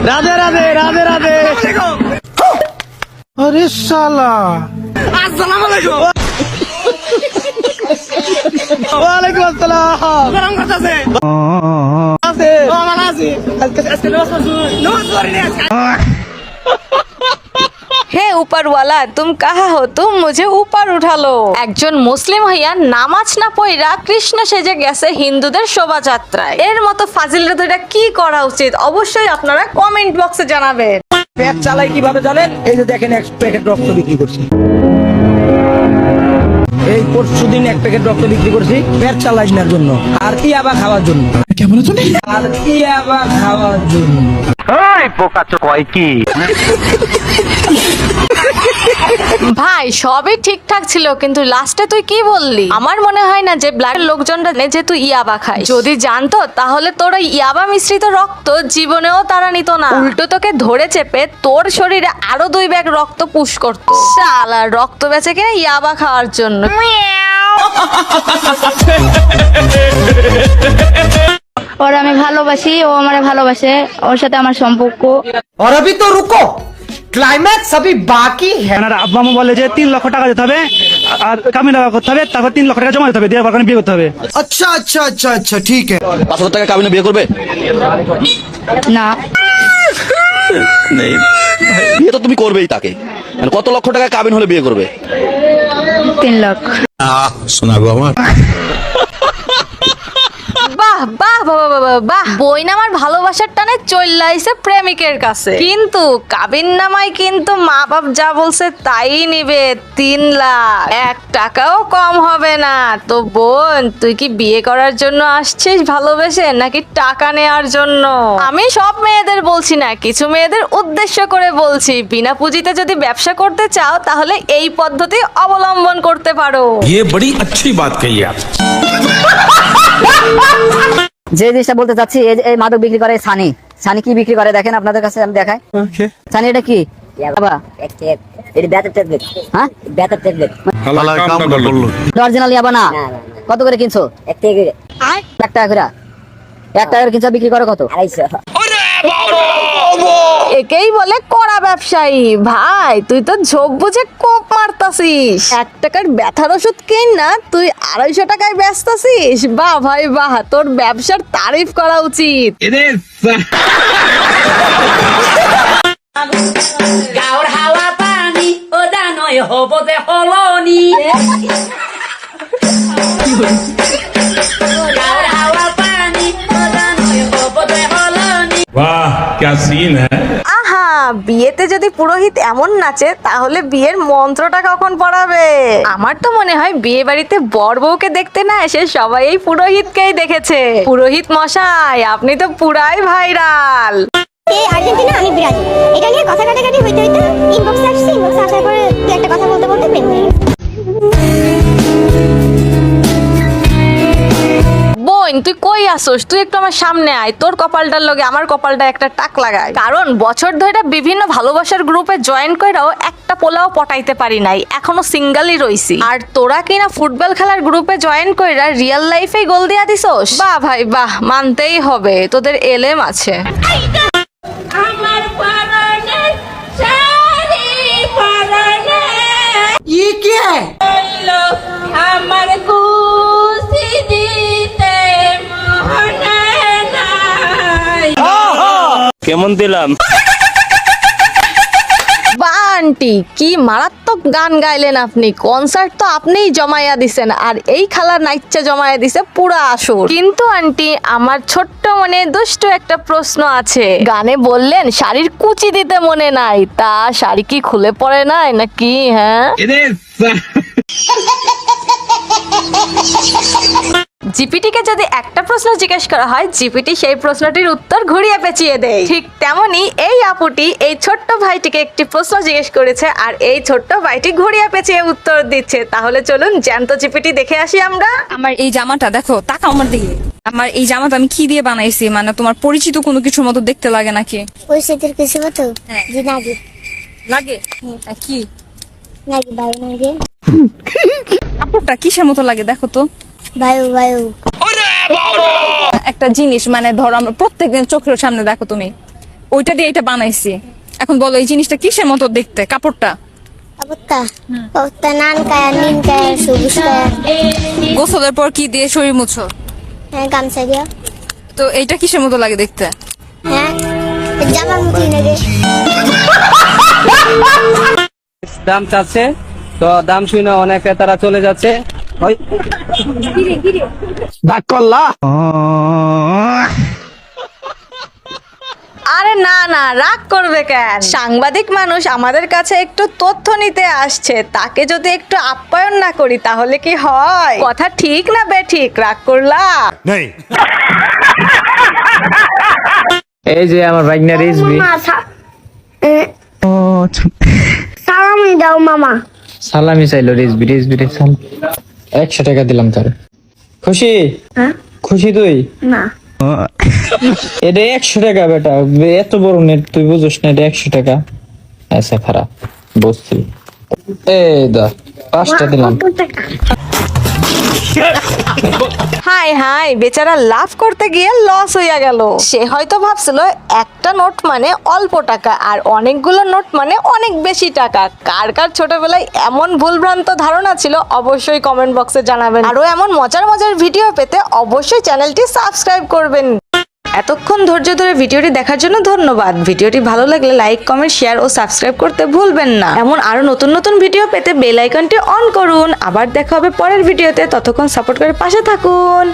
রাধে রাধে রাধে রাধে। আরে শালা, আসসালামু আলাইকুম। ওয়ালাইকুম আসসালাম। গরম করতেছে আছে আমার আছে আজকে নামাজ পড়ি না আজকে। হে উপরওয়ালা তুম কাহা হো, তুম মুঝে উপর উঠালো। একজন মুসলিম হইয়া নামাজ না পড়া কৃষ্ণ সেজে গেছে হিন্দুদের শোভাযাত্রায়। এর মতো ফাজিলরা ধরে কি করা উচিত অবশ্যই আপনারা কমেন্ট বক্সে জানাবেন। পেট চালাই কিভাবে জানেন? এই যে দেখেন, এক প্যাকেট রক্ত বিক্রি করছি। এই পরশুদিন এক প্যাকেট রক্ত বিক্রি করছি পেট চালানোর জন্য, আর ইয়াবা খাওয়ার জন্য। কেমন আছো? আর ইয়াবা খাওয়ার জন্য। ওই পোকাচো কয় কি? ভাই সবই ঠিকঠাক ছিল, কিন্তু লাস্টে তুই কি বললি? আমার মনে হয় না যে ব্লাডের লোকজনরা যে তুই ইয়াবা খাই, যদি জানতো তাহলে তোর ওই ইয়াবা মিশ্রিত রক্ত জীবনেও তারা নিত না, উল্টো তোকে ধরে চেপে তোর শরীরে আরো 2 ব্যাগ রক্ত পুশ করতো। শালা রক্ত বেচে কিনা ইয়াবা খাওয়ার জন্য। ওর আমি ভালোবাসি, ও আমারে ভালোবাসে, ওর সাথে আমার সম্পর্ক। और अभी तो रुको, क्लाइमैक्स अभी बाकी है। আব্বা আম্মু বলে যে 3 লক্ষ টাকা দিতে হবে আর কামিন টাকা করতে হবে, তারপর 3 লক্ষ টাকা জমা দিতে হবে, দিয়ে বাগানে বিয়ে করতে হবে। अच्छा अच्छा अच्छा अच्छा ठीक है। 5,000 টাকা কাবিনে বিয়ে করবে? না, বিয়ে তো তুমি করবেই তাকে, মানে কত লক্ষ টাকা কাবিন হলে বিয়ে করবে? 3 লাখ। सुना गो আমার বাহ বাহ বাহ বাহ বাহ, বইন আমার ভালোবাসার টানে চলে আইছে প্রেমিকের কাছে, কিন্তু কাবিন নামায় কিন্তু মা বাপ যা বলছে তাই নিবে। 3 লাখ 1 টাকাও কম হবে না। তো বোন, তুই কি বিয়ে করার জন্য আসছিস ভালোবেসে, নাকি টাকা নেওয়ার জন্য? আমি সব মেয়েদের বলছি না, কিছু মেয়েদের উদ্দেশ্য করে বলছি, বিনা পুঁজিতে যদি ব্যবসা করতে চাও তাহলে এই পদ্ধতি অবলম্বন করতে পারো। ये बड़ी अच्छी बात कही आप। যে জিনিসটা বলতে চাচ্ছি, এই মাদক বিক্রি করে সানি। সানি কি বিক্রি করে দেখেন, আপনাদের কাছে আমি দেখাই। সানি এটা কি? অরিজিনাল ইয়াবা না। কত করে কিনছো? 1 টাকা করে। 1 টাকা করে কিনছো, বিক্রি করো কত? 250। একেই বলে কড়া ব্যবসায়ী। ভাই তুই তো ঝোঁক বুঝে কোপ মারতাছিস। 1 টাকার ব্যথার ওষুধ কিন না, তুই 250 টাকায় বেচতাছিস। বাহ ভাই বাহ, তোর ব্যবসার তারিফ করা উচিত। গাওর হাওয়া পানি ও দানয় হব যে হলনি। গাওর হাওয়া পানি ও দানয় হব যে হলনি। वाह क्या सीन है। আহা, বিয়েতে যদি পুরোহিত এমন নাচে তাহলে বিয়ের মন্ত্রটা কখন পড়াবে? আমার তো মনে হয় বিয়ে বাড়িতে বর বউকে দেখতে না এসে সবাই এই পুরোহিতকেই দেখেছে। পুরোহিত মশাই, আপনি তো পুরাই ভাইরাল। এই আর্জেন্টিনা, আমি ব্রাজিল। এটা নিয়ে কথা কাটাকাটি হইতে হইতে ইনবক্সে আসছি। ইনবক্সে আসার পরে তুই একটা কথা বলতে বলতে প্রেম হয়ে গেছে। বোন, তুই কই আসোস? তুই একটু আমার সামনে আয়, তোর কপালটার লগে আমার কপালটা একটা টাক লাগায়। কারণ বছর ধরে বিভিন্ন ভালোবাসার গ্রুপে জয়েন কইরাও একটা পোলাও পটাইতে পারি নাই, এখনো সিঙ্গেলই রইছি। আর তোরা কিনা ফুটবল খেলার গ্রুপে জয়েন কইরা রিয়েল লাইফেই গোল দিয়া দিছস। বাহ ভাই বাহ, মানতেই হবে, তোদের এলেম আছে। আমার পরনে শাড়ি পরনে ये क्या है? হইলো আমার খুশি দিতে মনে নাই। কেমন দিলাম? আন্টি, কি মারাত্মক গান গাইলেন আপনি। কনসার্ট তো আপনিই জমাইয়া দিছেন, আর এই খালার নাইচ্চা জমাইয়া দিছে পুরা আসর। কিন্তু আন্টি, আমার ছোট্ট মনে দুষ্ট একটা প্রশ্ন আছে। গানে বললেন শাড়ির কুচি দিতে মনে নাই, তা শাড়ি কি খুলে পড়ে নাই নাকি? হ্যাঁ, জিপিটিকে যদি একটা প্রশ্ন জিজ্ঞেস করা হয়, জিপিটি সেই প্রশ্নটির উত্তর ঘুরিয়ে পেঁচিয়ে দেয়। ঠিক তেমনি এই আপুটি এই ছোট্ট ভাইটিকে একটি প্রশ্ন জিজ্ঞেস করেছে, আর এই ছোট্ট ভাইটি ঘুরিয়ে পেঁচিয়ে উত্তর দিচ্ছে। তাহলে চলুন জ্যান্ত জিপিটি দেখে আসি আমরা। আমার এই জামাটা দেখো, তাকাও আমার দিকে। আমার এই জামাটা আমি কি দিয়ে বানাইছি? মানে তোমার পরিচিত কোনো কিছুর মতো দেখতে লাগে নাকি? পরিচিতির কিছু মতো জি লাগে। লাগে কি লাগে? বায়ু লাগে। কাপড়টা কিসের মতো লাগে দেখো তো? বায়ু বায়ু। একটা জিনিস, মানে ধরো আমরা প্রত্যেকদিন চোখের সামনে দেখো তুমি, ওইটা দিয়ে এটা বানাইছি। এখন বলো এই জিনিসটা কিসের মতো দেখতে? কাপড়টা কাপড়টা নান কায়া নিন কায়া সবুজ কায়া গোসলের পর কি দিয়ে শরীর মুছো? হ্যাঁ গামছা দিয়া। তো এইটা কিসের মতো লাগে দেখতে? হ্যাঁ জামার মতো লাগে। দাম চাচ্ছে তো দাম শুনে অনেক ক্রেতারা চলে যাচ্ছে। ডাক করলা আরে না না, রাগ করবে কেন? সাংবাদিক মানুষ আমাদের কাছে একটু তথ্য নিতে আসছে, তাকে যদি একটু আপ্যায়ন না করি তাহলে কি হয়? কথা ঠিক না বে ঠিক? রাগ করলা? এই যে আমার ভাগনা রিজবি। সালামি দাও মামা। সালামি চাইলো রিজবি। 100 টাকা দিলাম তোর। খুশি? খুশি তুই? না এটা 100 টাকা বেটা, এত বড় নেট তুই বুঝছ না? এটা 100 টাকা। আচ্ছা খারাপ বসছি। এই দা 5টা দিলাম। হাই হাই, বেচারা লাভ করতে গিয়ে লস হইয়া গেল। সে হয়তো ভাবছিল একটা নোট মানে অল্প টাকা আর অনেকগুলো নোট মানে অনেক বেশি টাকা। কার কার ছোটবেলায় এমন ভুলভ্রান্ত ধারণা ছিল অবশ্যই কমেন্ট বক্সে জানাবেন। আরো এমন মজার মজার ভিডিও পেতে অবশ্যই চ্যানেলটি সাবস্ক্রাইব করবেন। এতক্ষণ ধৈর্য ধরে ভিডিওটি দেখার জন্য ধন্যবাদ। ভিডিওটি ভালো লাগলে লাইক, কমেন্ট, শেয়ার ও সাবস্ক্রাইব করতে ভুলবেন না। এমন আরো নতুন নতুন ভিডিও পেতে বেল আইকনটি অন করুন। আবার দেখা হবে পরের ভিডিওতে, ততক্ষণ সাপোর্ট করে পাশে থাকুন।